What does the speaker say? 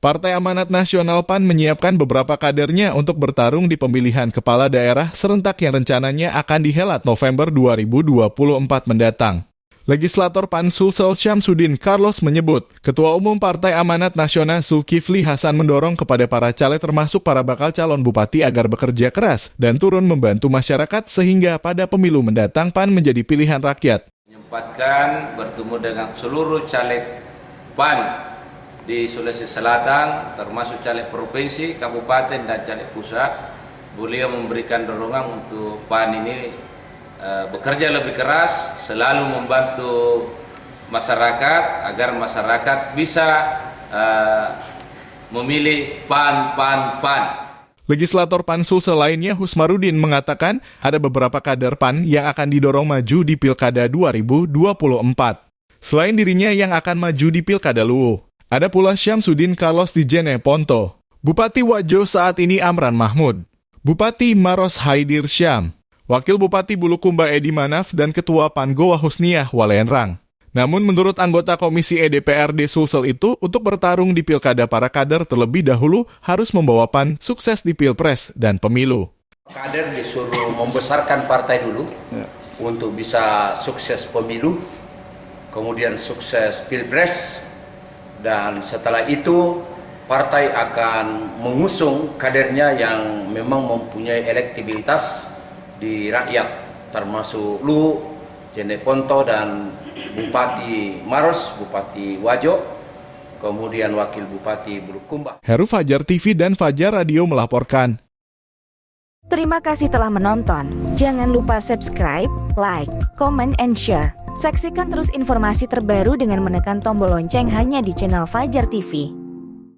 Partai Amanat Nasional PAN menyiapkan beberapa kadernya untuk bertarung di pemilihan kepala daerah serentak yang rencananya akan dihelat November 2024 mendatang. Legislator PAN Sulsel Syamsuddin Carlos menyebut, Ketua Umum Partai Amanat Nasional Zulkifli Hasan mendorong kepada para caleg termasuk para bakal calon bupati agar bekerja keras dan turun membantu masyarakat sehingga pada pemilu mendatang PAN menjadi pilihan rakyat. Menyempatkan bertemu dengan seluruh caleg PAN di Sulawesi Selatan, termasuk caleg provinsi, kabupaten, dan caleg pusat. Beliau memberikan dorongan untuk PAN ini bekerja lebih keras, selalu membantu masyarakat agar masyarakat bisa memilih PAN. Legislator PAN Sulsel lainnya Husmarudin mengatakan ada beberapa kader PAN yang akan didorong maju di Pilkada 2024. Selain dirinya yang akan maju di Pilkada Luwu, ada pula Syamsuddin Carlos di Jeneponto, Bupati Wajo saat ini Amran Mahmud, Bupati Maros Haidir Syam, Wakil Bupati Bulukumba Edi Manaf, dan Ketua PAN Goa Husniah Walenrang. Namun menurut anggota Komisi EDPRD Sulsel itu, untuk bertarung di Pilkada para kader terlebih dahulu harus membawa PAN sukses di Pilpres dan Pemilu. Kader disuruh membesarkan partai dulu untuk bisa sukses pemilu, kemudian sukses Pilpres, dan setelah itu partai akan mengusung kadernya yang memang mempunyai elektabilitas di rakyat, termasuk Luwu, Jeneponto, dan Bupati Maros, Bupati Wajo, kemudian Wakil Bupati Bulukumba. Heru Fajar TV dan Fajar Radio melaporkan. Terima kasih telah menonton. Jangan lupa subscribe, like, comment, and share. Saksikan terus informasi terbaru dengan menekan tombol lonceng hanya di channel Fajar TV.